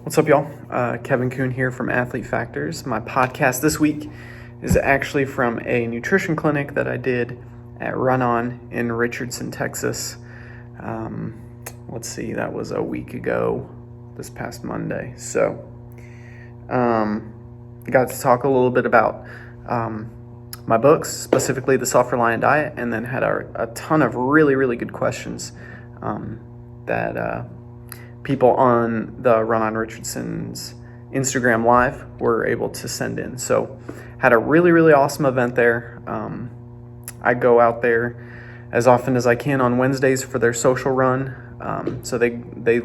What's up, y'all? Kevin Kuhn here from Athlete Factors. My podcast this week is actually from a nutrition clinic that I did at Run On in Richardson, Texas. That was a week ago, this past Monday. So, got to talk a little bit about my books, specifically the Self-Reliant Diet, and then had a ton of really, really good questions that people on the Run On Richardson's Instagram Live were able to send in. So had a really, really awesome event there. I go out there as often as I can on Wednesdays for their social run. So they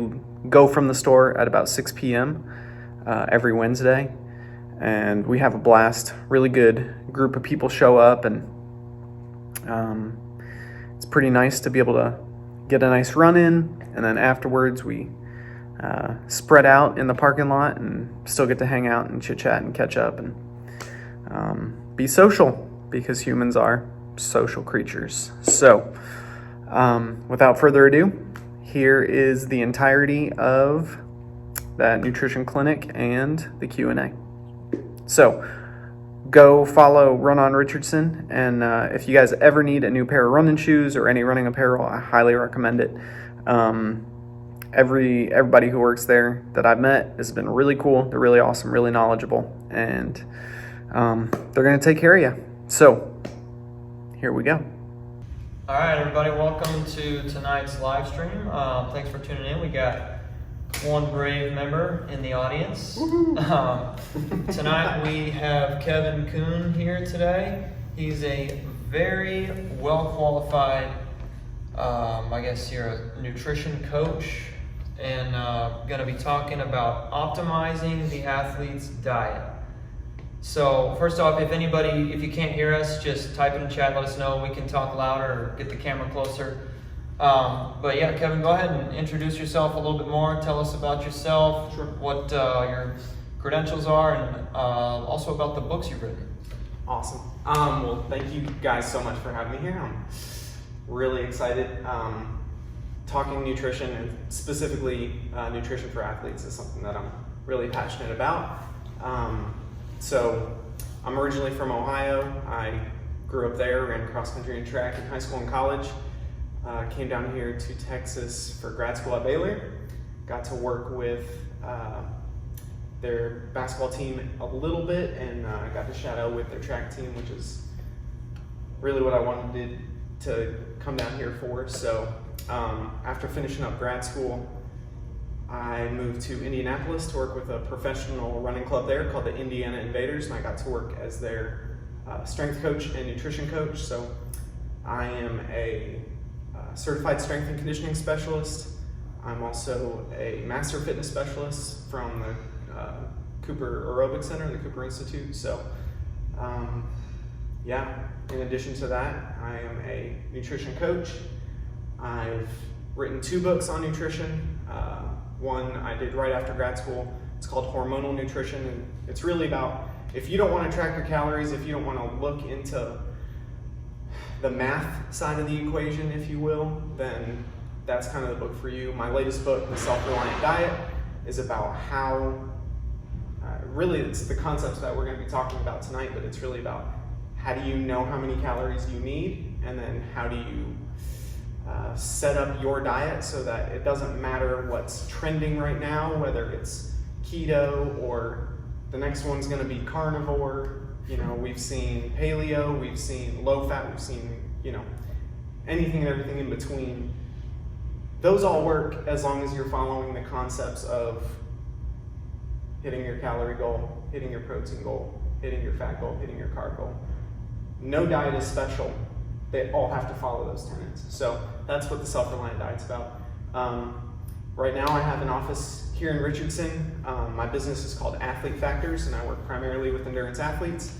go from the store at about 6 p.m. Every Wednesday. And we have a blast. Really good group of people show up, and it's pretty nice to be able to get a nice run in. And then afterwards we spread out in the parking lot and still get to hang out and chit chat and catch up and be social, because humans are social creatures. So without further ado, here is the entirety of that nutrition clinic and the Q&A. So go follow Run On Richardson, and if you guys ever need a new pair of running shoes or any running apparel, I highly recommend it. Everybody who works there that I've met has been really cool. They're really awesome, really knowledgeable, and they're going to take care of you. So here we go. All right, everybody, welcome to tonight's live stream. Thanks for tuning in. We got one brave member in the audience. Tonight we have Kevin Kuhn here today. He's a very well-qualified, I guess you're a nutrition coach, and going to be talking about optimizing the athlete's diet. So first off, if you can't hear us, just type in the chat, let us know. We can talk louder or get the camera closer. But yeah, Kevin, go ahead and introduce yourself a little bit more. Tell us about yourself, Sure. What your credentials are, and also about the books you've written. Awesome. Well, thank you guys so much for having me here. I'm really excited. Talking nutrition, and specifically nutrition for athletes, is something that I'm really passionate about. So I'm originally from Ohio. I grew up there, ran cross country and track in high school and college. Came down here to Texas for grad school at Baylor. Got to work with their basketball team a little bit, and got to shadow with their track team, which is really what I wanted to come down here for. So after finishing up grad school, I moved to Indianapolis to work with a professional running club there called the Indiana Invaders, and I got to work as their strength coach and nutrition coach. So I am a certified strength and conditioning specialist. I'm also a master fitness specialist from the Cooper Aerobic Center, the Cooper Institute. So in addition to that, I am a nutrition coach. I've written 2 books on nutrition. One I did right after grad school. It's called Hormonal Nutrition, and it's really about, if you don't want to track your calories, if you don't want to look into the math side of the equation, if you will, then that's kind of the book for you. My latest book, The Self-Reliant Diet, is about how, really it's the concepts that we're going to be talking about tonight, but it's really about how do you know how many calories you need, and then how do you set up your diet so that it doesn't matter what's trending right now, whether it's keto or the next one's going to be carnivore. You know, we've seen paleo, we've seen low fat, we've seen, anything and everything in between. Those all work as long as you're following the concepts of hitting your calorie goal, hitting your protein goal, hitting your fat goal, hitting your carb goal. No diet is special. They all have to follow those tenets. So that's what the Self-Reliant Diet's about. Right now I have an office here in Richardson. My business is called Athlete Factors, and I work primarily with endurance athletes,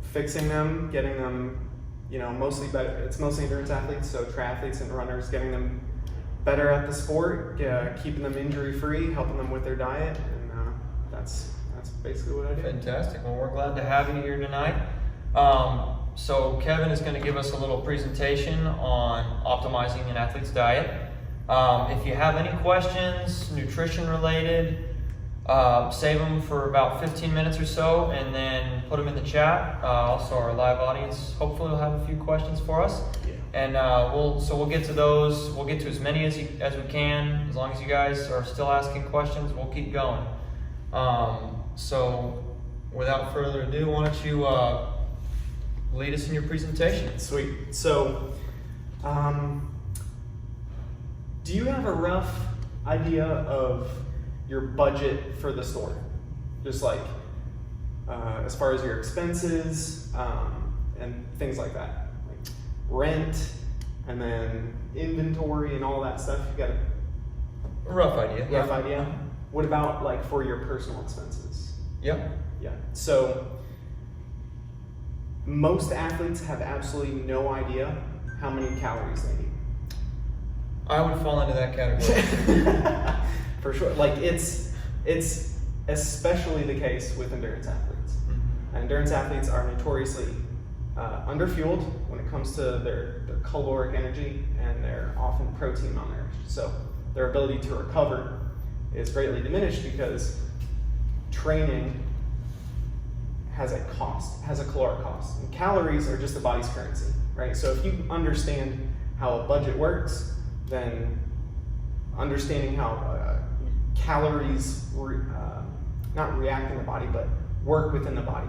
fixing them, getting them, mostly better. It's mostly endurance athletes, so triathletes and runners, getting them better at the sport, keeping them injury-free, helping them with their diet, and that's basically what I do. Fantastic. Well, we're glad to have you here tonight. So Kevin is going to give us a little presentation on optimizing an athlete's diet. If you have any questions, nutrition related, save them for about 15 minutes or so, and then put them in the chat. Also, our live audience hopefully will have a few questions for us, and we'll get to those. We'll get to as many as we can. As long as you guys are still asking questions, we'll keep going. So, without further ado, why don't you lead us in your presentation? Sweet. So, do you have a rough idea of your budget for the store? Just like as far as your expenses and things like that, like rent and then inventory and all that stuff. You got A rough idea. rough idea? What about like for your personal expenses? Yep. Yeah. So most athletes have absolutely no idea how many calories they need. I would fall into that category. For sure. Like it's especially the case with endurance athletes. Mm-hmm. Endurance athletes are notoriously underfueled when it comes to their caloric energy, and they're often protein malnourished. So their ability to recover is greatly diminished because training has a cost, has a caloric cost. And calories are just the body's currency, right? So if you understand how a budget works, then understanding how calories not react in the body, but work within the body.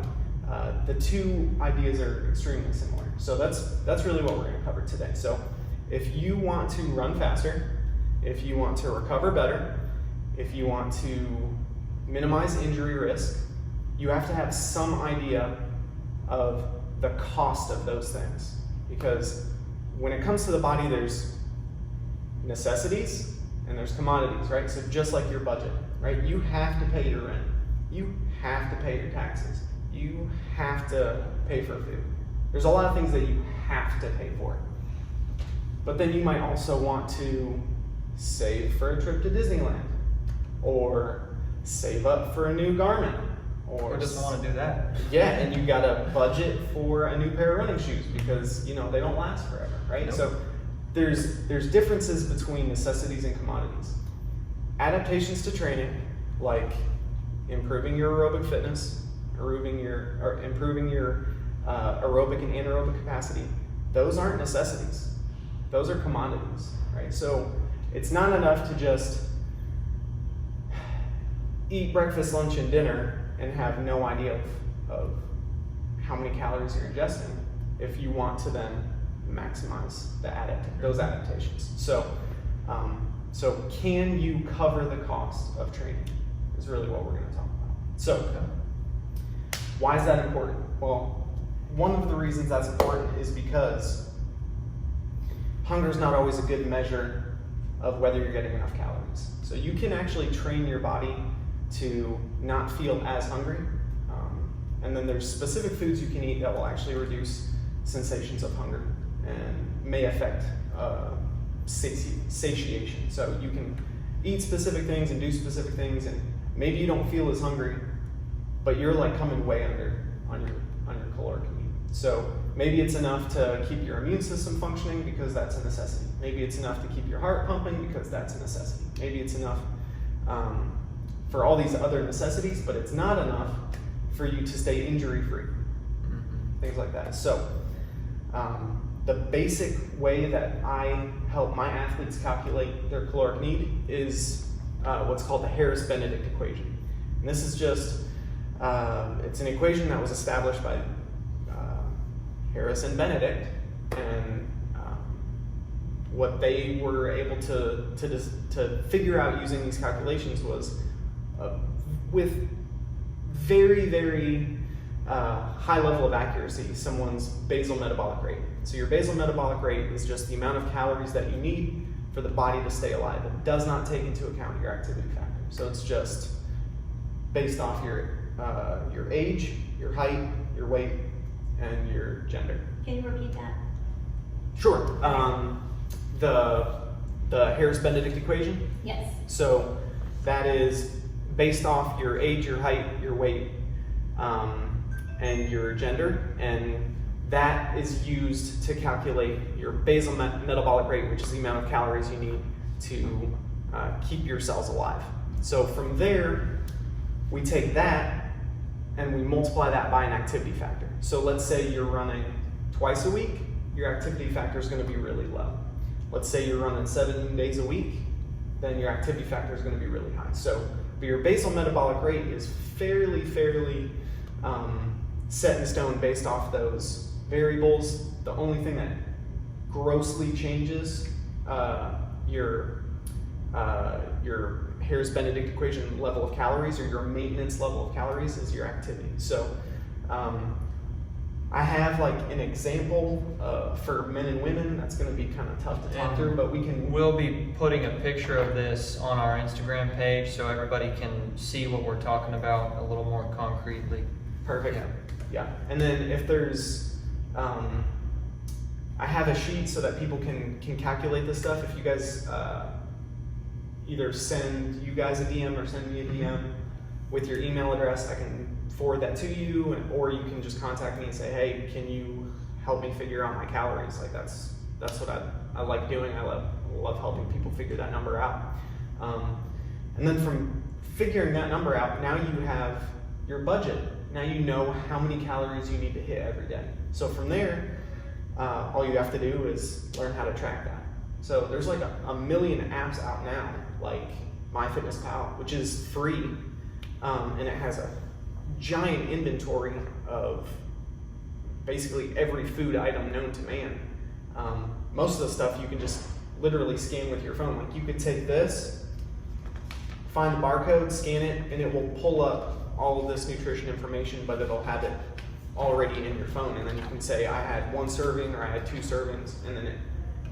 The two ideas are extremely similar. So that's really what we're going to cover today. So if you want to run faster, if you want to recover better, if you want to minimize injury risk, you have to have some idea of the cost of those things. Because when it comes to the body, there's necessities and there's commodities, right? So just like your budget, right? You have to pay your rent. You have to pay your taxes. You have to pay for food. There's a lot of things that you have to pay for. But then you might also want to save for a trip to Disneyland, or save up for a new garment, Or doesn't want to do that. Yeah, and you got a budget for a new pair of running shoes because they don't last forever, right? Nope. So there's differences between necessities and commodities. Adaptations to training, like improving your aerobic fitness, improving your aerobic and anaerobic capacity, those aren't necessities. Those are commodities, right? So it's not enough to just eat breakfast, lunch, and dinner and have no idea of how many calories you're ingesting if you want to then maximize those adaptations. So can you cover the cost of training is really what we're going to talk about. So why is that important? Well, one of the reasons that's important is because hunger is not always a good measure of whether you're getting enough calories. So you can actually train your body to not feel as hungry. And then there's specific foods you can eat that will actually reduce sensations of hunger and may affect satiation. So you can eat specific things and do specific things, and maybe you don't feel as hungry, but you're like coming way under on your caloric need. So maybe it's enough to keep your immune system functioning because that's a necessity. Maybe it's enough to keep your heart pumping because that's a necessity. Maybe it's enough for all these other necessities, but it's not enough for you to stay injury-free. Things like that. So the basic way that I help my athletes calculate their caloric need is what's called the Harris-Benedict equation. And this is just, it's an equation that was established by Harris and Benedict, and what they were able to figure out using these calculations was with very, very high level of accuracy, someone's basal metabolic rate. So your basal metabolic rate is just the amount of calories that you need for the body to stay alive. It does not take into account your activity factor. So it's just based off your age, your height, your weight, and your gender. Can you repeat that? Sure. The Harris-Benedict equation. Yes. So that is based off your age, your height, your weight, and your gender, and that is used to calculate your basal metabolic rate, which is the amount of calories you need to keep your cells alive. So from there, we take that and we multiply that by an activity factor. So let's say you're running twice a week, your activity factor is going to be really low. Let's say you're running 7 days a week, then your activity factor is going to be really high. So but your basal metabolic rate is fairly set in stone based off those variables. The only thing that grossly changes your Harris-Benedict equation level of calories, or your maintenance level of calories, is your activity. So I have like an example for men and women that's going to be kind of tough to talk through, but we'll be putting a picture of this on our Instagram page so everybody can see what we're talking about a little more concretely. Perfect. Yeah. And then if there's I have a sheet so that people can calculate this stuff. If you guys either send you guys a DM or send me a DM with your email address, I can forward that to you, or you can just contact me and say, hey, can you help me figure out my calories? Like that's what I like doing. I love helping people figure that number out. And then from figuring that number out, now you have your budget. Now you know how many calories you need to hit every day. So from there, all you have to do is learn how to track that. So there's like a million apps out now, like MyFitnessPal, which is free, and it has a giant inventory of basically every food item known to man. Most of the stuff you can just literally scan with your phone. Like you could take this, find the barcode, scan it, and it will pull up all of this nutrition information, but it'll have it already in your phone. And then you can say, I had 1 serving or I had 2 servings, and then it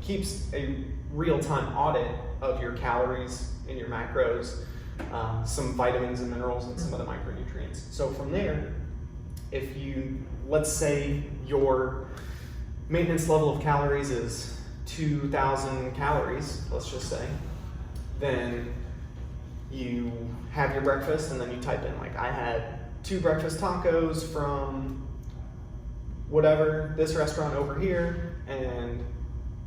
keeps a real-time audit of your calories and your macros, some vitamins and minerals and some of the micronutrients. So from there, if you, let's say your maintenance level of calories is 2,000 calories, let's just say, then you have your breakfast and then you type in, like, I had 2 breakfast tacos from whatever, this restaurant over here, and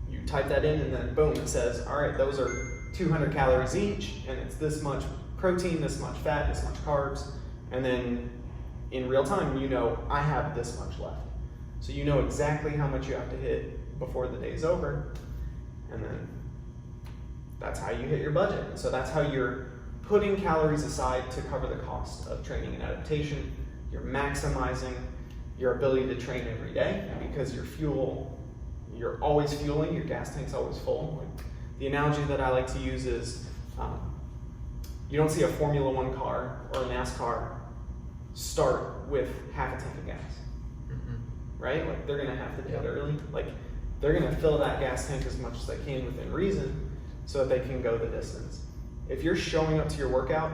you type that in, and then boom, it says, all right, those are 200 calories each, and it's this much protein, this much fat, this much carbs, and then in real time, you know, I have this much left. So you know exactly how much you have to hit before the day's over, and then that's how you hit your budget. So that's how you're putting calories aside to cover the cost of training and adaptation. You're maximizing your ability to train every day because you're always fueling, your gas tank's always full. Like, the analogy that I like to use is, you don't see a Formula 1 car or a NASCAR start with half a tank of gas, right? Like, they're gonna have to do it early. Like, they're gonna fill that gas tank as much as they can within reason so that they can go the distance. If you're showing up to your workout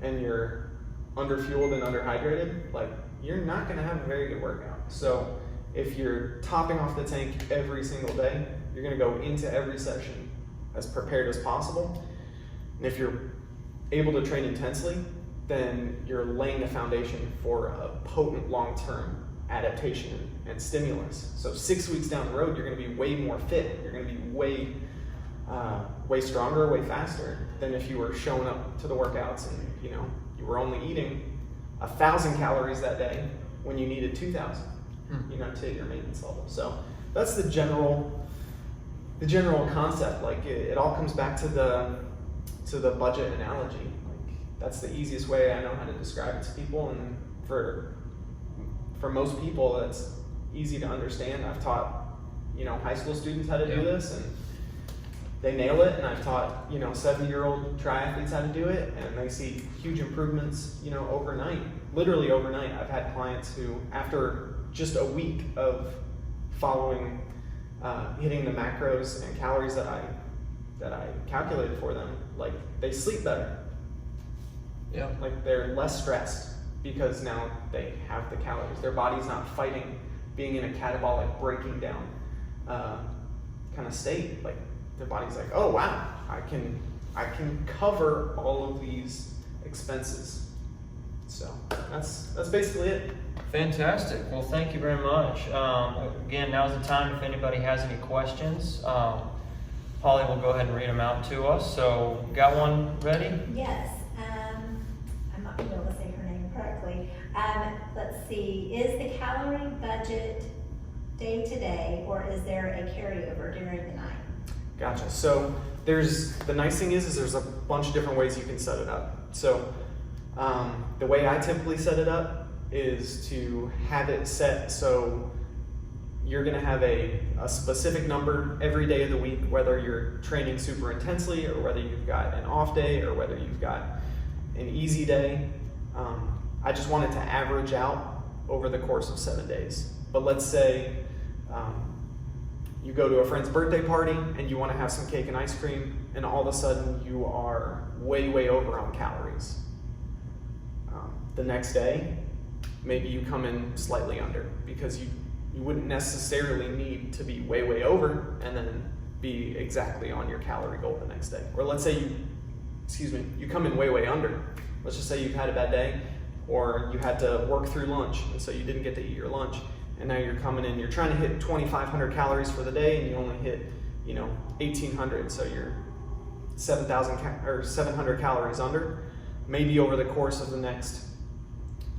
and you're underfueled and underhydrated, like, you're not gonna have a very good workout. So if you're topping off the tank every single day, you're gonna go into every session as prepared as possible. And if you're able to train intensely, then you're laying the foundation for a potent long-term adaptation and stimulus. So 6 weeks down the road, you're gonna be way more fit. You're gonna be way stronger, way faster than if you were showing up to the workouts and you were only eating 1,000 calories that day when you needed 2,000, to hit your maintenance level. So that's the general concept. Like it all comes back to the budget analogy. Like that's the easiest way I know how to describe it to people, and for most people that's easy to understand. I've taught high school students how to do this, and they nail it, and I've taught 70-year-old triathletes how to do it, and they see huge improvements overnight, literally overnight. I've had clients who, after just a week of following hitting the macros and calories that I calculated for them, like they sleep better. Yeah. Like they're less stressed because now they have the calories. Their body's not fighting being in a catabolic breaking down kind of state. Like their body's like, oh wow, I can cover all of these expenses. So that's basically it. Fantastic. Well, thank you very much. Again, now's the time if anybody has any questions. Holly will go ahead and read them out to us. So, got one ready? Yes. I'm not going to be able to say her name correctly. Let's see. Is the calorie budget day to day, or is there a carryover during the night? Gotcha. So the nice thing is there's a bunch of different ways you can set it up. So the way I typically set it up is to have it set so you're going to have a specific number every day of the week, whether you're training super intensely or whether you've got an off day or whether you've got an easy day. I just want it to average out over the course of 7 days. But let's say you go to a friend's birthday party and you want to have some cake and ice cream, and all of a sudden you are way over on calories. The next day, maybe you come in slightly under, because you wouldn't necessarily need to be way over and then be exactly on your calorie goal the next day. Or let's say you come in way under. Let's just say you've had a bad day, or you had to work through lunch, and so you didn't get to eat your lunch. And now you're coming in, you're trying to hit 2,500 calories for the day, and you only hit, 1,800, so you're 700 calories under. Maybe over the course of the next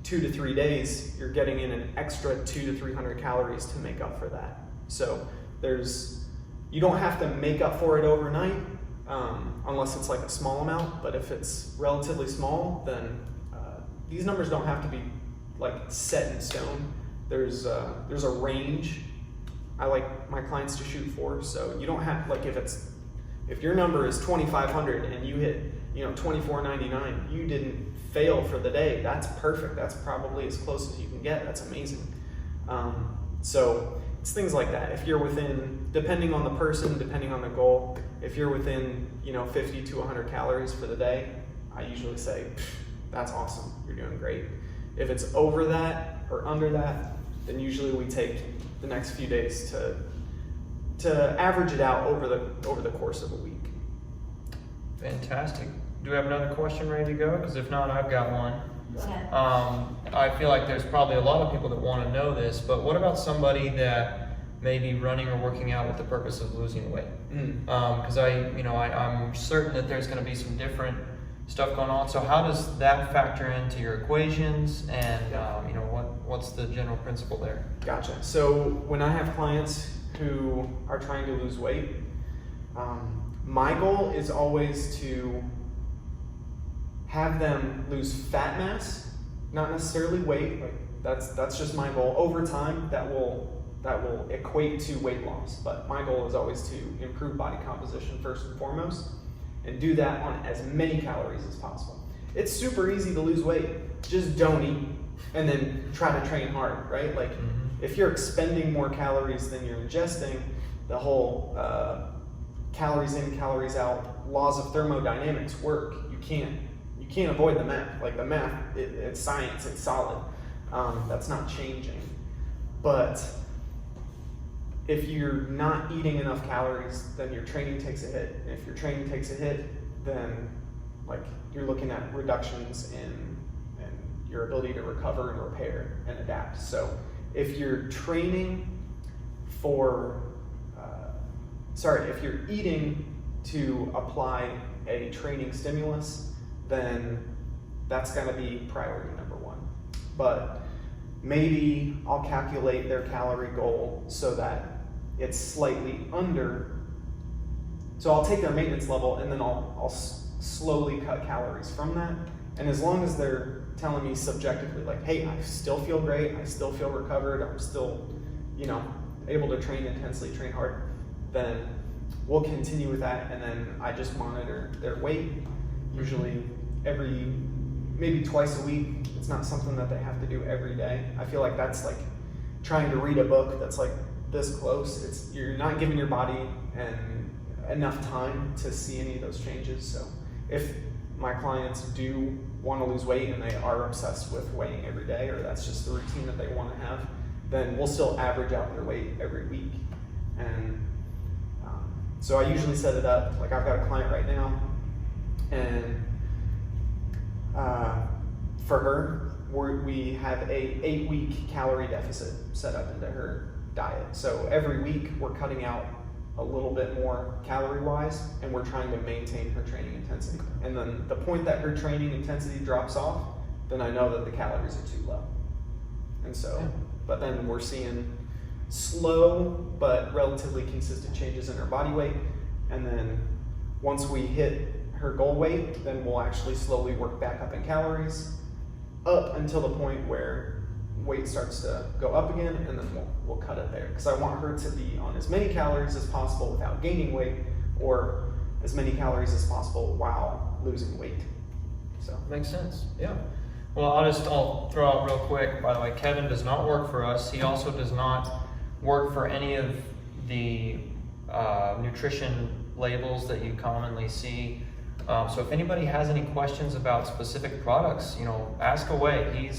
2 to 3 days, you're getting in an extra 200 to 300 calories to make up for that. So you don't have to make up for it overnight, unless it's like a small amount. But if it's relatively small, then these numbers don't have to be like set in stone. There's a range I like my clients to shoot for. So you don't have, like, if your number is 2,500 and you hit 2,499, you didn't fail for the day. That's perfect. That's probably as close as you can get. That's amazing. So it's things like that. If you're within, depending on the person, depending on the goal, if you're within 50 to 100 calories for the day, I usually say that's awesome. You're doing great. If it's over that or under that, then usually we take the next few days to average it out over the course of a week. Fantastic. Do we have another question ready to go? Because if not, I've got one. Go ahead. I feel like there's probably a lot of people that want to know this, but what about somebody that may be running or working out with the purpose of losing weight? Because I'm certain that there's going to be some different stuff going on. So how does that factor into your equations, and what's the general principle there? Gotcha. So when I have clients who are trying to lose weight, my goal is always to have them lose fat mass, not necessarily weight. Like that's just my goal. Over time, that will equate to weight loss. But my goal is always to improve body composition first and foremost, and do that on as many calories as possible. It's super easy to lose weight. Just don't eat and then try to train hard, right? Like if you're expending more calories than you're ingesting, the whole calories in, calories out laws of thermodynamics work. You can't avoid the math. Like the math, it's science, it's solid. That's not changing. But if you're not eating enough calories, then your training takes a hit. And if your training takes a hit, then you're looking at reductions in your ability to recover and repair and adapt. So if you're training if you're eating to apply a training stimulus, then that's gonna be priority number one. But maybe I'll calculate their calorie goal so that it's slightly under. So I'll take their maintenance level and then I'll slowly cut calories from that. And as long as they're telling me subjectively, like, hey, I still feel great, I still feel recovered, I'm still, able to train intensely, train hard, then we'll continue with that. And then I just monitor their weight, usually maybe twice a week. It's not something that they have to do every day. I feel like that's like trying to read a book that's like this close. You're not giving your body enough time to see any of those changes. So if my clients do want to lose weight and they are obsessed with weighing every day, or that's just the routine that they want to have, then we'll still average out their weight every week. And so I usually set it up, like I've got a client right now, and for her, we have a 8-week calorie deficit set up into her diet. So every week we're cutting out a little bit more calorie-wise, and we're trying to maintain her training intensity. And then the point that her training intensity drops off, then I know that the calories are too low. And so, but then we're seeing slow but relatively consistent changes in her body weight. And then once we hit her goal weight, then we'll actually slowly work back up in calories up until the point where weight starts to go up again, and then we'll cut it there. Because I want her to be on as many calories as possible without gaining weight, or as many calories as possible while losing weight. So makes sense. Yeah. Well, I'll throw out real quick. By the way, Kevin does not work for us. He also does not work for any of the nutrition labels that you commonly see. So if anybody has any questions about specific products, ask away.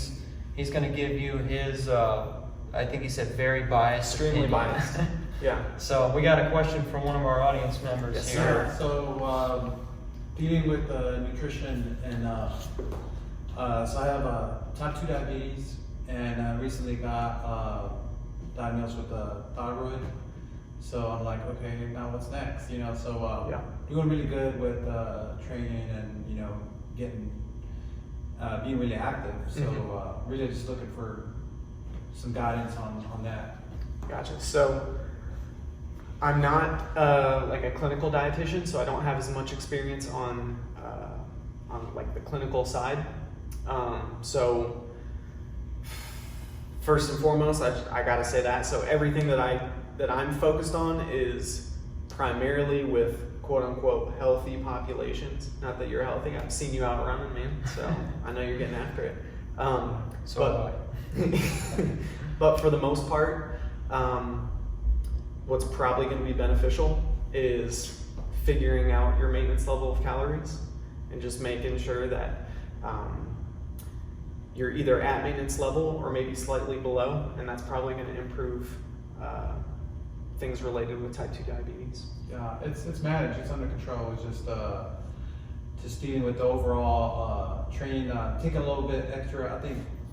He's going to give you his, I think he said very biased. Extremely opinion. biased. Yeah. So we got a question from one of our audience members Yes, here. sir. So dealing with nutrition and so I have type 2 diabetes, and I recently got diagnosed with thyroid. So I'm like, okay, now what's next? So doing really good with training and getting being really active. So really just looking for some guidance on that. Gotcha. So I'm not like a clinical dietitian, so I don't have as much experience on like the clinical side. So first and foremost, I gotta say that. So everything that I'm focused on is primarily with quote unquote healthy populations. Not that you're healthy. I've seen you out running, man. So I know you're getting after it. But for the most part, what's probably going to be beneficial is figuring out your maintenance level of calories and just making sure that you're either at maintenance level or maybe slightly below, and that's probably going to improve things related with type 2 diabetes. Yeah, it's managed. It's under control. It's just dealing with the overall training. Taking a little bit extra.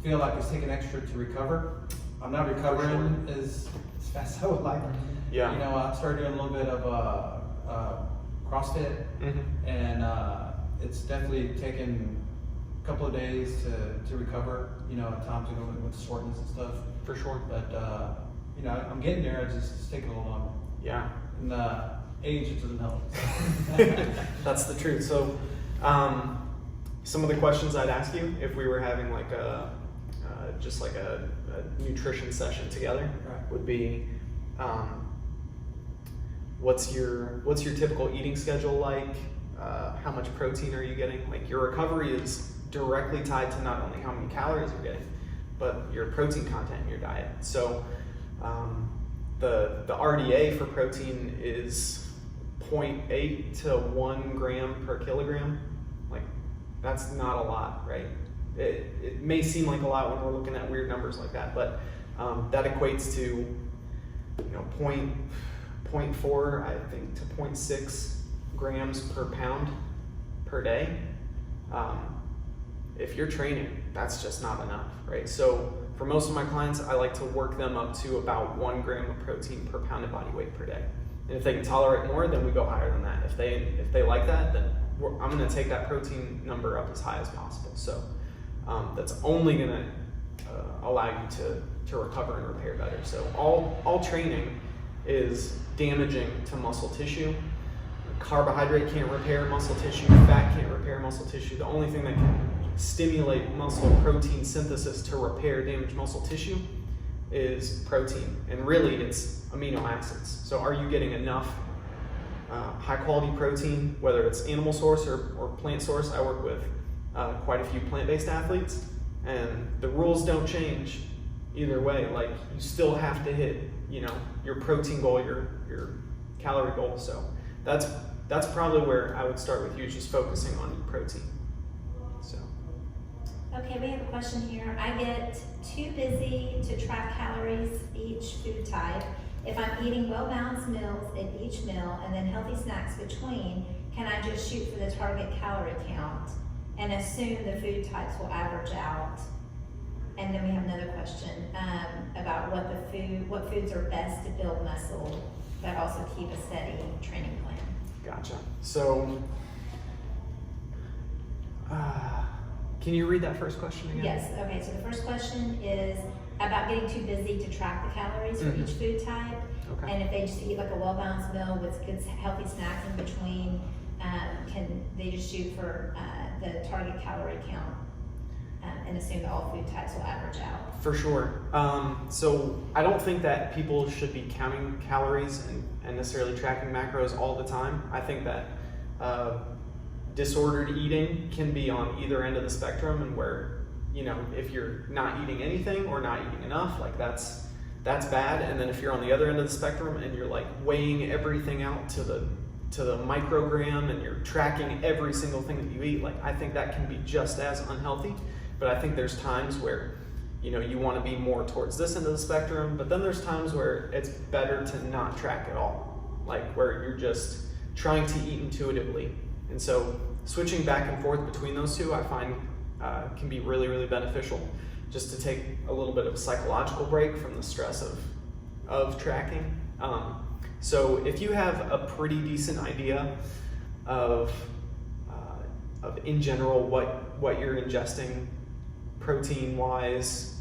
Feel like it's taking extra to recover. I'm not recovering as fast as I would like. Yeah. I started doing a little bit of CrossFit, and it's definitely taken a couple of days to recover. Time to go with the soreness and stuff. For sure. But I'm getting there. It's taking a little longer. Yeah. And age, it doesn't help. That's the truth. So some of the questions I'd ask you if we were having like just like a nutrition session together would be, what's your typical eating schedule like? How much protein are you getting? Like, your recovery is directly tied to not only how many calories you're getting, but your protein content in your diet. So the RDA for protein is 0.8 to 1 gram per kilogram. Like, that's not a lot, right? It may seem like a lot when we're looking at weird numbers like that, but that equates to 0.4, I think, to 0.6 grams per pound per day. If you're training, that's just not enough, right? So for most of my clients, I like to work them up to about 1 gram of protein per pound of body weight per day. And if they can tolerate more, then we go higher than that. If they like that, then I'm going to take that protein number up as high as possible. So that's only going to allow you to recover and repair better. So all training is damaging to muscle tissue. Carbohydrate can't repair muscle tissue. Fat can't repair muscle tissue. The only thing that can stimulate muscle protein synthesis to repair damaged muscle tissue is protein. And really, it's amino acids. So are you getting enough high quality protein, whether it's animal source or plant source? I work with quite a few plant-based athletes, and the rules don't change either way. Like, you still have to hit your protein goal, your calorie goal. So that's probably where I would start with you, just focusing on protein. So Okay, we have a question here. I get too busy to track calories each food type. If I'm eating well-balanced meals in each meal and then healthy snacks between, can I just shoot for the target calorie count and assume the food types will average out? And then we have another question about what foods are best to build muscle, but also keep a steady training plan. Gotcha. So, can you read that first question again? Yes, okay, so the first question is about getting too busy to track the calories for each food type. Okay. And if they just eat like a well-balanced meal with good healthy snacks in between, can they just shoot for the target calorie count and assume that all food types will average out? For sure. So I don't think that people should be counting calories and necessarily tracking macros all the time. I think that disordered eating can be on either end of the spectrum, and where, you know, if you're not eating anything or not eating enough, like that's bad. And then if you're on the other end of the spectrum and you're like weighing everything out to the microgram and you're tracking every single thing that you eat, like I think that can be just as unhealthy. But I think there's times where, you know, you want to be more towards this end of the spectrum, but then there's times where it's better to not track at all, like where you're just trying to eat intuitively. And so switching back and forth between those two, I find can be really, really beneficial, just to take a little bit of a psychological break from the stress of tracking. So if you have a pretty decent idea of in general what you're ingesting protein wise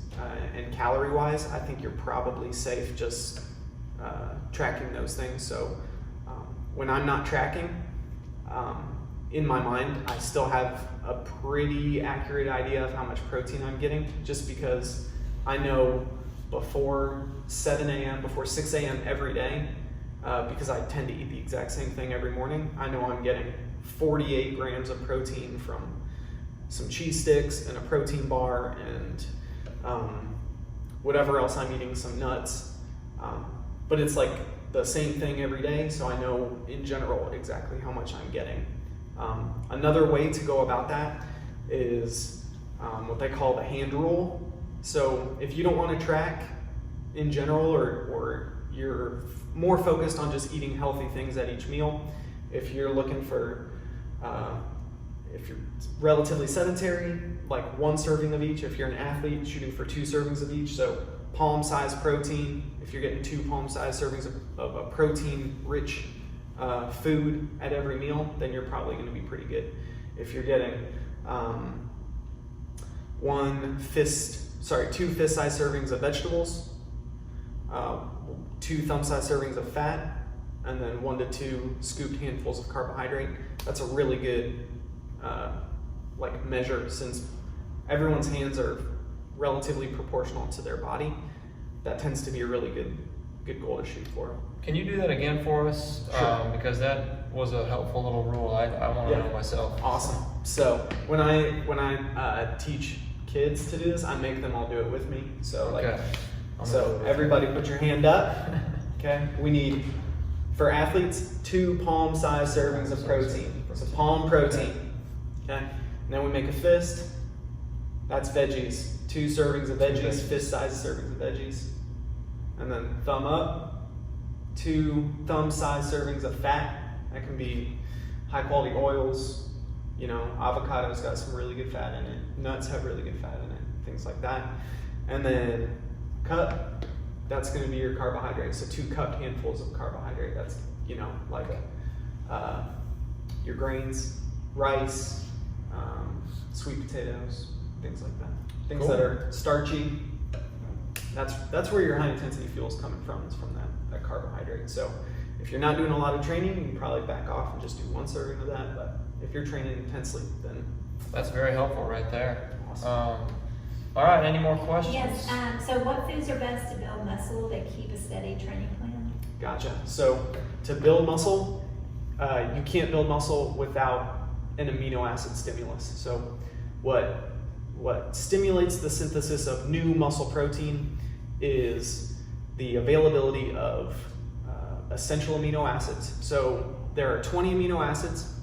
and calorie wise, I think you're probably safe just tracking those things. So when I'm not tracking, in my mind, I still have a pretty accurate idea of how much protein I'm getting, just because I know before 7 a.m., before 6 a.m. every day, because I tend to eat the exact same thing every morning, I know I'm getting 48 grams of protein from some cheese sticks and a protein bar and whatever else I'm eating, some nuts. But it's like the same thing every day, so I know in general exactly how much I'm getting. Another way to go about that is what they call the hand rule. So if you don't want to track in general, or you're more focused on just eating healthy things at each meal, if you're looking for, if you're relatively sedentary, like 1 serving of each. If you're an athlete, shooting for 2 servings of each. So palm-sized protein, if you're getting 2 palm-sized servings of a protein-rich food at every meal, then you're probably going to be pretty good. If you're getting 2 fist-sized servings of vegetables, 2 thumb-sized servings of fat, and then 1 to 2 scooped handfuls of carbohydrate, that's a really good like measure, since everyone's hands are relatively proportional to their body. That tends to be a really good goal to shoot for. Can you do that again for us? Sure. Because that was a helpful little rule. I want to know myself. Awesome. So when I teach kids to do this, I make them all do it with me. So like, Okay. so everybody put your hand up. Okay. We need, for athletes, 2 palm-sized servings of protein. So palm protein. Okay. And then we make a fist. That's veggies. 2 servings of veggies, fist-sized servings of veggies. And then thumb up, 2 thumb-sized servings of fat. That can be high-quality oils. You know, avocado's got some really good fat in it. Nuts have really good fat in it. Things like that. And then cup. That's going to be your carbohydrates. So 2 cupped handfuls of carbohydrate. That's, you know, like your grains, rice, sweet potatoes, things like that. Things Cool. that are starchy. That's where your high intensity fuel is coming from. It's from that carbohydrate. So if you're not doing a lot of training, you can probably back off and just do 1 serving of that. But if you're training intensely, then That's very helpful right there. Awesome. All right, any more questions? Yes, so what foods are best to build muscle that keep a steady training plan? Gotcha. So to build muscle, you can't build muscle without an amino acid stimulus. So what stimulates the synthesis of new muscle protein is the availability of essential amino acids. So there are 20 amino acids.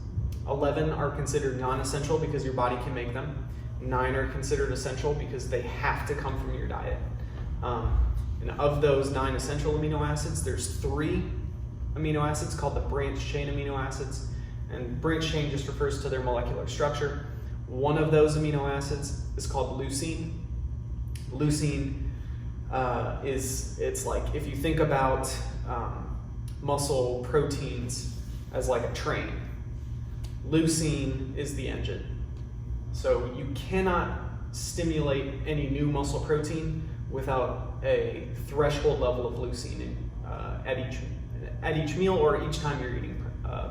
11 are considered non-essential because your body can make them. 9 are considered essential because they have to come from your diet. And of those 9 essential amino acids, there's 3 amino acids called the branched chain amino acids. And branched chain just refers to their molecular structure. One of those amino acids is called leucine. Leucine it's like if you think about muscle proteins as like a train, leucine is the engine. So you cannot stimulate any new muscle protein without a threshold level of leucine at each meal or each time you're eating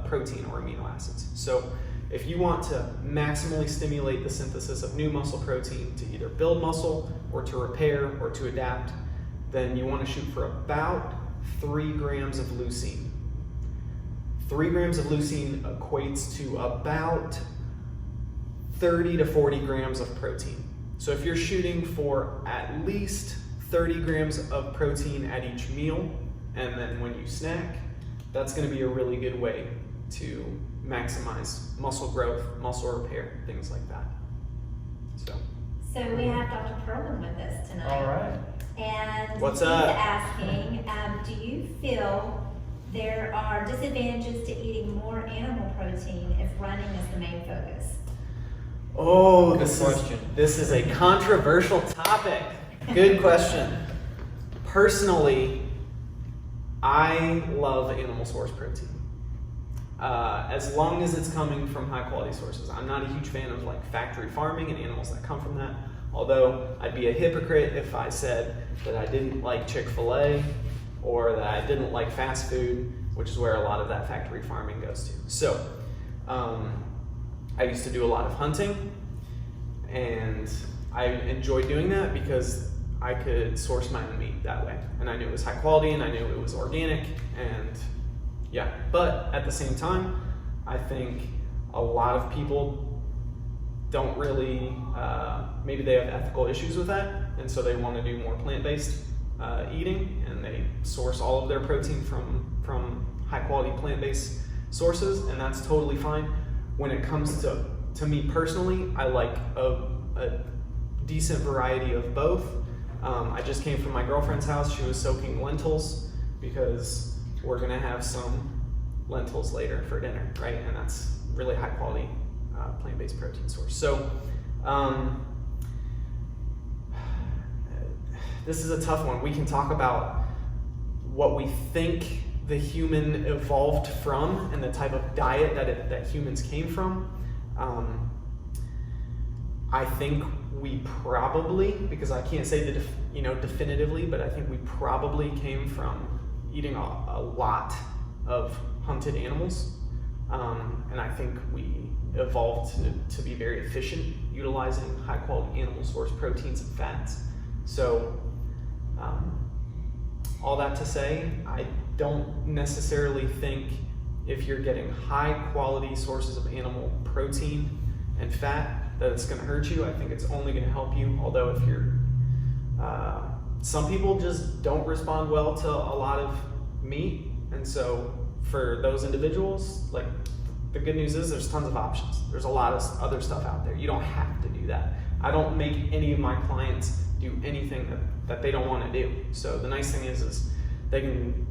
protein or amino acids. So if you want to maximally stimulate the synthesis of new muscle protein to either build muscle or to repair or to adapt, then you want to shoot for about 3 grams of leucine. 3 grams of leucine equates to about 30 to 40 grams of protein. So if you're shooting for at least 30 grams of protein at each meal, and then when you snack, that's going to be a really good way to maximize muscle growth, muscle repair, things like that. So we have Dr. Perlman with us tonight. All right. And What's he's up? asking, do you feel there are disadvantages to eating more animal protein if running is the main focus? Oh, Good question. This is a controversial topic. Good question. Personally, I love animal source protein. As long as it's coming from high quality sources. I'm not a huge fan of like factory farming and animals that come from that. Although I'd be a hypocrite if I said that I didn't like Chick-fil-A or that I didn't like fast food, which is where a lot of that factory farming goes to. So I used to do a lot of hunting, and I enjoyed doing that because I could source my own meat that way. And I knew it was high quality and I knew it was organic, and yeah. But at the same time, I think a lot of people don't really, maybe they have ethical issues with that, and so they want to do more plant-based eating, and they source all of their protein from high-quality plant-based sources, and that's totally fine. When it comes to me personally, I like a decent variety of both. I just came from my girlfriend's house. She was soaking lentils because we're gonna have some lentils later for dinner, right? And that's really high quality plant-based protein source. So this is a tough one. We can talk about what we think the human evolved from and the type of diet that humans came from. I think we probably, because I can't say definitively, but I think we probably came from eating a lot of hunted animals, and I think we evolved to be very efficient utilizing high quality animal source proteins and fats. So all that to say, I don't necessarily think if you're getting high quality sources of animal protein and fat that it's going to hurt you. I think it's only going to help you. Although if you're, some people just don't respond well to a lot of meat, and so for those individuals, like, the good news is there's tons of options. There's a lot of other stuff out there. You don't have to do that. I don't make any of my clients do anything that they don't want to do. So the nice thing is they can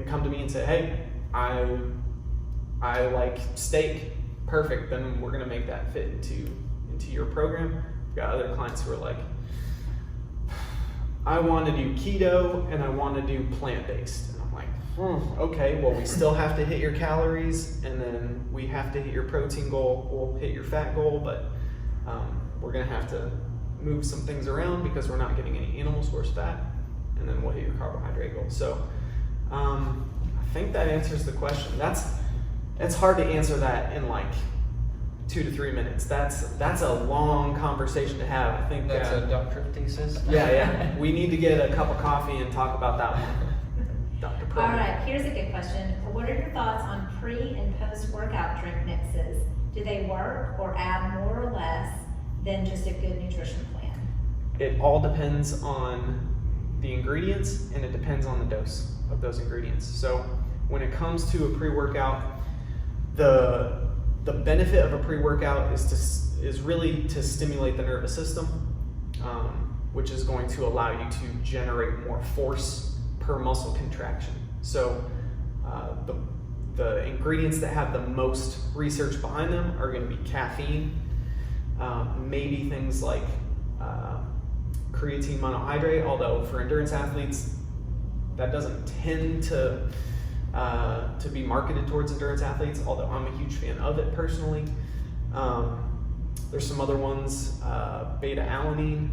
come to me and say, hey, I like steak. Perfect. Then we're gonna make that fit into your program. We've got other clients who are like, I want to do keto and I want to do plant-based. And I'm like, okay, well, we still have to hit your calories, and then we have to hit your protein goal. We'll hit your fat goal, but we're gonna have to move some things around because we're not getting any animal source fat, and then we'll hit your carbohydrate goal. So I think that answers the question. It's hard to answer that in like 2 to 3 minutes. That's a long conversation to have. I think That's a doctorate thesis. Yeah. We need to get a cup of coffee and talk about that one. Dr. Perlman. All right, here's a good question. What are your thoughts on pre and post workout drink mixes? Do they work or add more or less than just a good nutrition plan? It all depends on the ingredients, and it depends on the dose of those ingredients. So when it comes to a pre-workout, the benefit of a pre-workout is really to stimulate the nervous system, which is going to allow you to generate more force per muscle contraction. So the ingredients that have the most research behind them are going to be caffeine, maybe things like creatine monohydrate, although for endurance athletes, that doesn't tend to be marketed towards endurance athletes, although I'm a huge fan of it personally. There's some other ones, beta-alanine,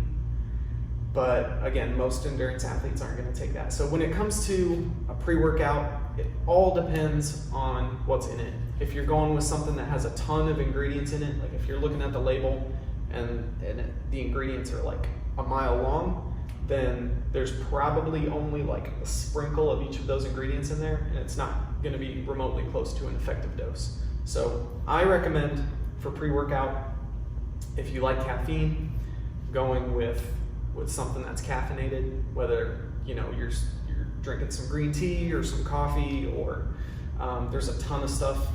but again, most endurance athletes aren't going to take that. So when it comes to a pre-workout, it all depends on what's in it. If you're going with something that has a ton of ingredients in it, like if you're looking at the label and the ingredients are like a mile long, then there's probably only like a sprinkle of each of those ingredients in there, and it's not going to be remotely close to an effective dose. So I recommend for pre-workout, if you like caffeine, going with something that's caffeinated, whether you're drinking some green tea or some coffee, or there's a ton of stuff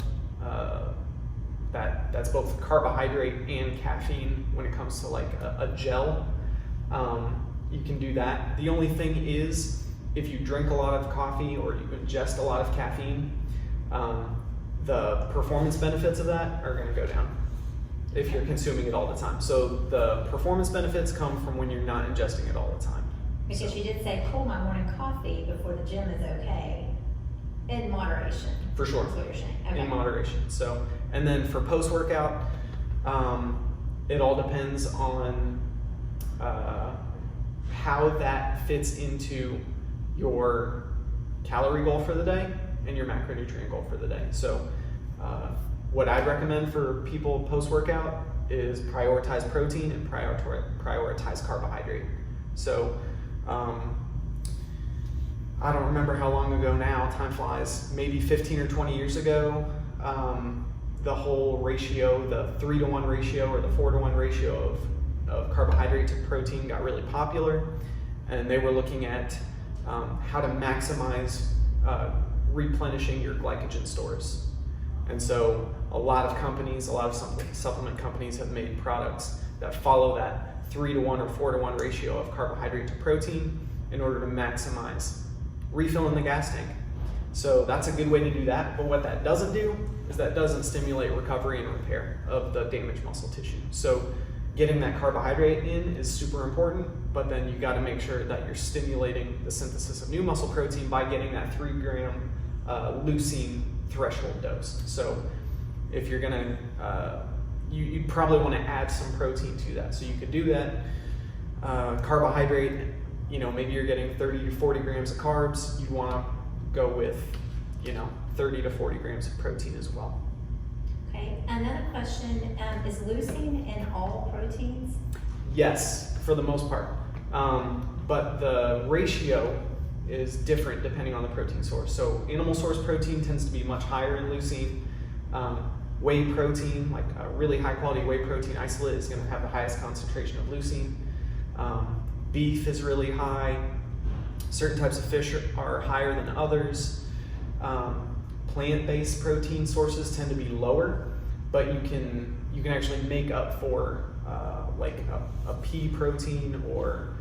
that's both carbohydrate and caffeine when it comes to like a gel. You can do that. The only thing is, if you drink a lot of coffee or you ingest a lot of caffeine, the performance benefits of that are going to go down if you're consuming it all the time. So the performance benefits come from when you're not ingesting it all the time. Because you did say, cool, my morning coffee before the gym is okay, in moderation. For sure. That's what you're saying. Okay. In moderation. So, and then for post-workout, it all depends on how that fits into your calorie goal for the day and your macronutrient goal for the day. So what I'd recommend for people post-workout is prioritize protein and prioritize carbohydrate. So I don't remember how long ago now, time flies, maybe 15 or 20 years ago, the whole ratio, the 3-to-1 ratio or the 4-to-1 ratio of carbohydrate to protein got really popular, and they were looking at how to maximize replenishing your glycogen stores. And so a lot of companies, a lot of supplement companies have made products that follow that 3-to-1 or 4-to-1 ratio of carbohydrate to protein in order to maximize refilling the gas tank. So that's a good way to do that, but what that doesn't do is that doesn't stimulate recovery and repair of the damaged muscle tissue. So getting that carbohydrate in is super important, but then you got to make sure that you're stimulating the synthesis of new muscle protein by getting that 3-gram leucine threshold dose. So if you're gonna, you probably want to add some protein to that. So you could do that. Carbohydrate, maybe you're getting 30 to 40 grams of carbs. You want to go with, 30 to 40 grams of protein as well. Okay, another question, is leucine in all proteins? Yes, for the most part. But the ratio is different depending on the protein source. So animal source protein tends to be much higher in leucine. Whey protein, like a really high quality whey protein isolate, is going to have the highest concentration of leucine. Beef is really high. Certain types of fish are higher than others. Plant-based protein sources tend to be lower, but you can actually make up for like a pea protein or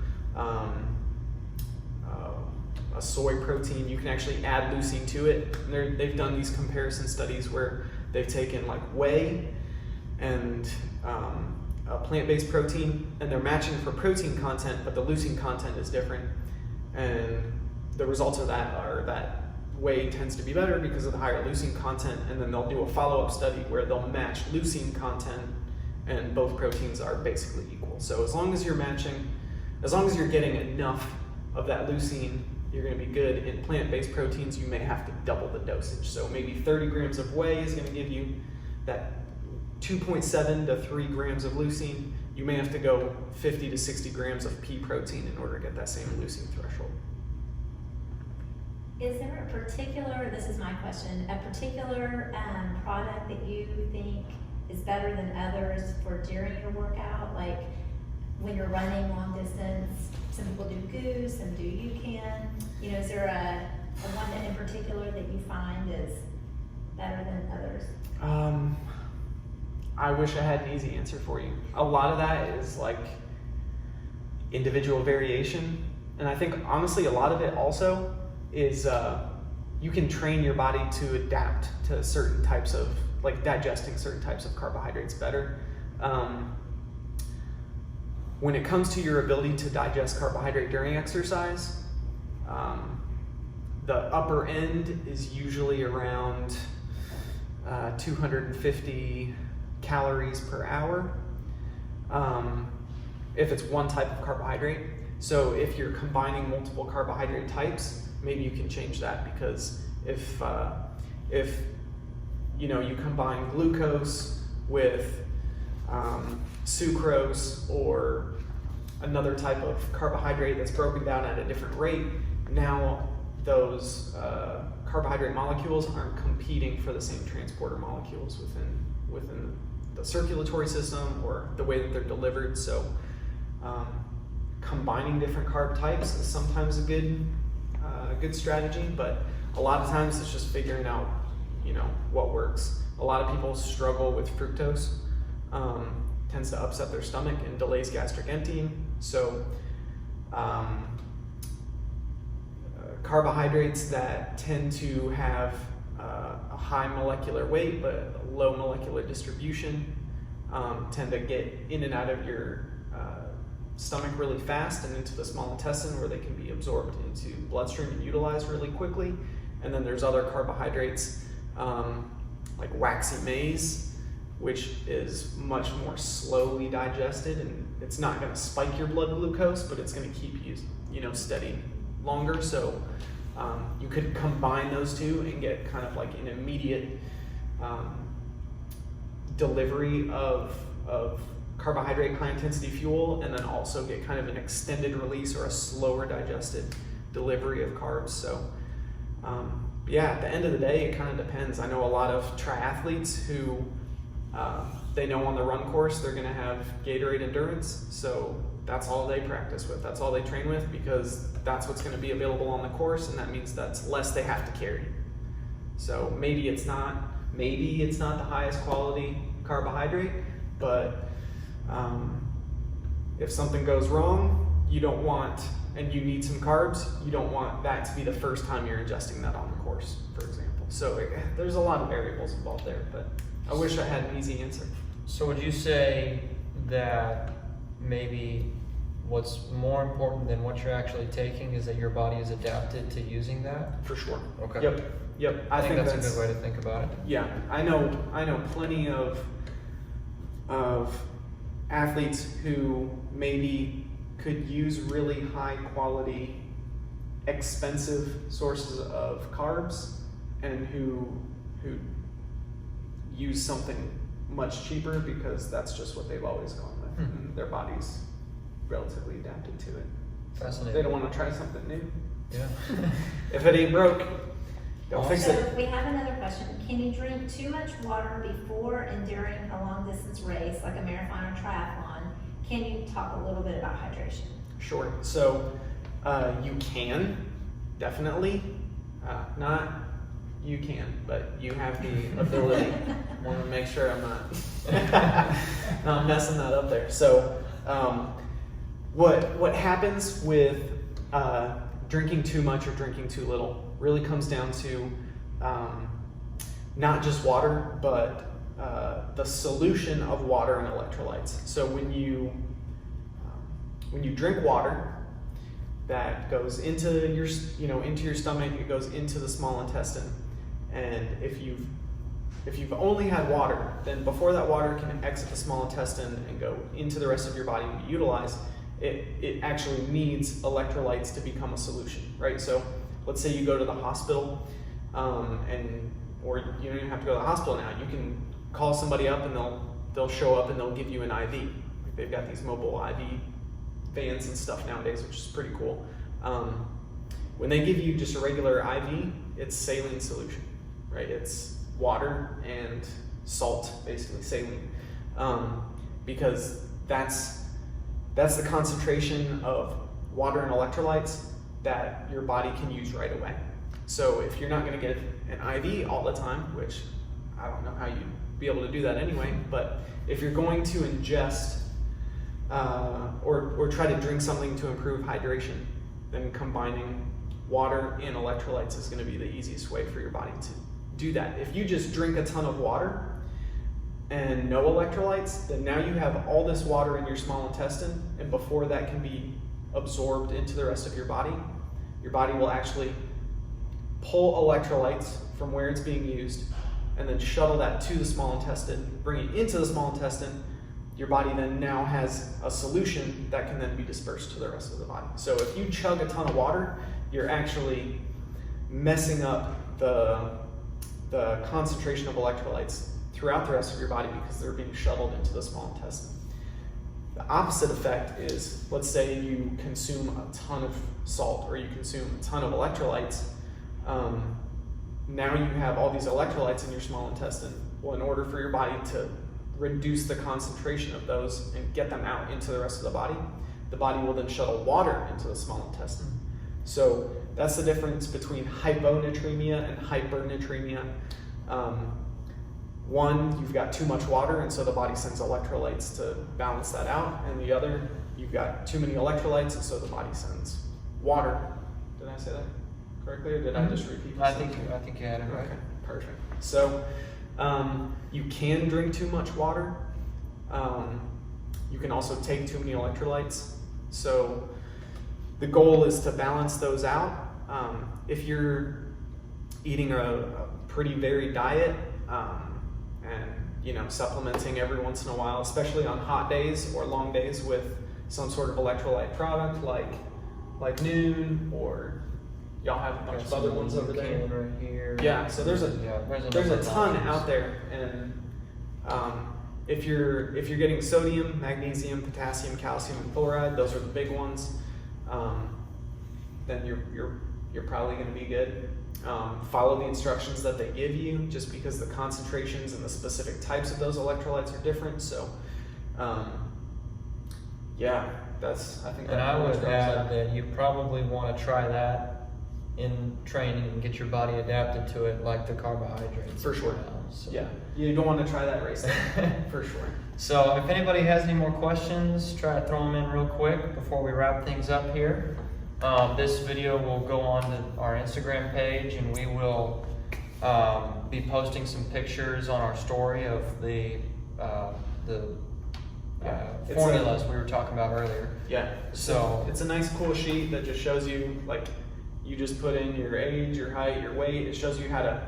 a soy protein. You can actually add leucine to it. They've done these comparison studies where they've taken like whey and a plant-based protein, and they're matching for protein content, but the leucine content is different. And the results of that are that whey tends to be better because of the higher leucine content, and then they'll do a follow-up study where they'll match leucine content, and both proteins are basically equal. So as long as you're getting enough of that leucine, you're going to be good. In plant-based proteins, you may have to double the dosage. So maybe 30 grams of whey is going to give you that 2.7 to 3 grams of leucine. You may have to go 50 to 60 grams of pea protein in order to get that same leucine threshold. Is there a particular, this is my question, a particular product that you think is better than others for during your workout? Like when you're running long distance, some people do Goose, some do UCAN. Is there a one that in particular that you find is better than others? I wish I had an easy answer for you. A lot of that is like individual variation. And I think honestly a lot of it also is you can train your body to adapt to certain types of, like digesting certain types of carbohydrates better. When it comes to your ability to digest carbohydrate during exercise, the upper end is usually around 250 calories per hour if it's one type of carbohydrate. So if you're combining multiple carbohydrate types, maybe you can change that, because if you combine glucose with sucrose or another type of carbohydrate that's broken down at a different rate, now those carbohydrate molecules aren't competing for the same transporter molecules within the circulatory system or the way that they're delivered. So combining different carb types is sometimes a good strategy, but a lot of times it's just figuring out what works. A lot of people struggle with fructose. Tends to upset their stomach and delays gastric emptying. So carbohydrates that tend to have a high molecular weight but low molecular distribution tend to get in and out of your stomach really fast and into the small intestine, where they can be absorbed into bloodstream and utilized really quickly. And then there's other carbohydrates like waxy maize, which is much more slowly digested, and it's not going to spike your blood glucose, but it's going to keep you steady longer. So you could combine those two and get kind of like an immediate delivery of carbohydrate high intensity fuel, and then also get kind of an extended release or a slower digested delivery of carbs. So at the end of the day, it kind of depends. I know a lot of triathletes who they know on the run course they're going to have Gatorade Endurance, so that's all they practice with, that's all they train with, because that's what's going to be available on the course, and that means that's less they have to carry. So maybe it's not the highest quality carbohydrate, but if something goes wrong, and you need some carbs, you don't want that to be the first time you're ingesting that on the course, for example. So there's a lot of variables involved there, but I wish I had an easy answer. So would you say that maybe what's more important than what you're actually taking is that your body is adapted to using that? For sure. Okay. Yep. I think that's a good way to think about it. Yeah, I know plenty of athletes who maybe could use really high quality, expensive sources of carbs, and who use something much cheaper because that's just what they've always gone with. And their body's relatively adapted to it. Fascinating. They don't want to try something new. Yeah. If it ain't broke, don't fix So it. we have another question. Can you drink too much water before and during a long distance race, like a marathon or triathlon? Can you talk a little bit about hydration? Sure. So you can, definitely. You can, but you have the ability. I want to make sure I'm not messing that up there. So what happens with drinking too much or drinking too little really comes down to not just water, but the solution of water and electrolytes. So when you drink water, that goes into your stomach, it goes into the small intestine, and if you've only had water, then before that water can exit the small intestine and go into the rest of your body and be utilized, it actually needs electrolytes to become a solution, right? So let's say you go to the hospital, or you don't even have to go to the hospital now. You can call somebody up and they'll show up and they'll give you an IV. They've got these mobile IV vans and stuff nowadays, which is pretty cool. When they give you just a regular IV, it's saline solution, right? It's water and salt, basically saline, because that's the concentration of water and electrolytes that your body can use right away. So if you're not going to get an IV all the time, which I don't know how you'd be able to do that anyway, but if you're going to ingest or try to drink something to improve hydration, then combining water and electrolytes is going to be the easiest way for your body to do that. If you just drink a ton of water, and no electrolytes, then now you have all this water in your small intestine, and before that can be absorbed into the rest of your body will actually pull electrolytes from where it's being used and then shuttle that to the small intestine, bring it into the small intestine. Your body then now has a solution that can then be dispersed to the rest of the body. So if you chug a ton of water, you're actually messing up the concentration of electrolytes throughout the rest of your body because they're being shuttled into the small intestine. The opposite effect is, let's say you consume a ton of salt or you consume a ton of electrolytes. Now you have all these electrolytes in your small intestine. Well, in order for your body to reduce the concentration of those and get them out into the rest of the body will then shuttle water into the small intestine. So that's the difference between hyponatremia and hypernatremia. One, you've got too much water, and so the body sends electrolytes to balance that out. And the other, you've got too many electrolytes, and so the body sends water. Did I say that correctly, or did I just repeat I myself? think you had it right. Okay, perfect. So you can drink too much water. You can also take too many electrolytes. So the goal is to balance those out. If you're eating a pretty varied diet, and supplementing every once in a while, especially on hot days or long days with some sort of electrolyte product like Noon, or y'all have a bunch of other ones over there. Right here. Yeah, so there's a ton out there, and if you're getting sodium, magnesium, potassium, calcium, and chloride, those are the big ones. Then you're probably going to be good. Follow the instructions that they give you, just because the concentrations and the specific types of those electrolytes are different. So, I think. And I would add that you probably want to try that in training and get your body adapted to it, like the carbohydrates. For sure. So. Yeah, you don't want to try that race for sure. So if anybody has any more questions, try to throw them in real quick before we wrap things up here. This video will go on to our Instagram page, and we will be posting some pictures on our story of the formulas we were talking about earlier. Yeah. So it's a nice, cool sheet that just shows you, like, you just put in your age, your height, your weight. It shows you how to.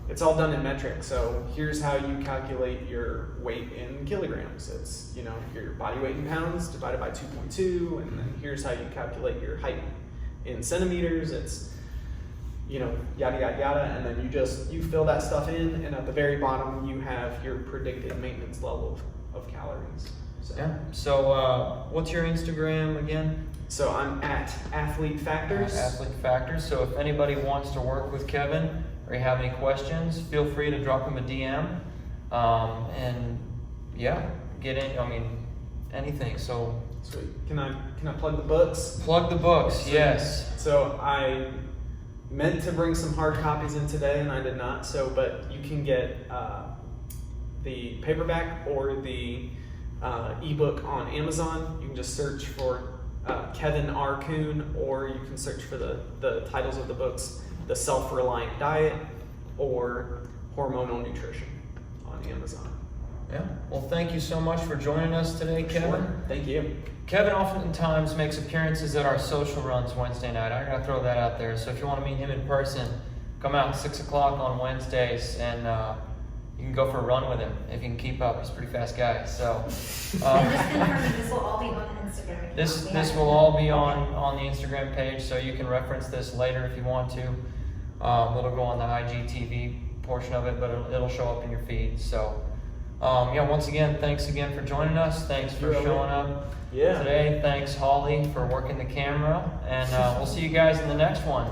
It's all done in metric. So here's how you calculate your weight in kilograms. It's your body weight in pounds divided by 2.2, and then here's how you calculate your height in centimeters. It's yada yada yada, and then you fill that stuff in, and at the very bottom you have your predicted maintenance level of calories. So. Yeah. So what's your Instagram again? So I'm at Athlete Factors. Athlete Factors. So if anybody wants to work with Kevin, or you have any questions, feel free to drop him a DM. Get in. Anything. So sweet. Can I plug the books? Plug the books. Sweet. Yes. So I meant to bring some hard copies in today, and I did not. But you can get the paperback or the ebook on Amazon. You can just search for Kevin R. Kuhn, or you can search for the titles of the books, The Self-Reliant Diet or Hormonal Nutrition, on Amazon. Yeah. Well, thank you so much for joining us today, Kevin. Sure. Thank you. Kevin oftentimes makes appearances at our social runs Wednesday night. I gotta throw that out there. So if you want to meet him in person, come out at 6 o'clock on Wednesdays, and you can go for a run with him if you can keep up. He's a pretty fast guy. So Just confirming, this will all be on Instagram. this will all be on the Instagram page, so you can reference this later if you want to. It'll go on the IGTV portion of it, but it'll show up in your feed. So once again, thanks again for joining us. Thanks for showing up today. Thanks, Holly, for working the camera, and we'll see you guys in the next one.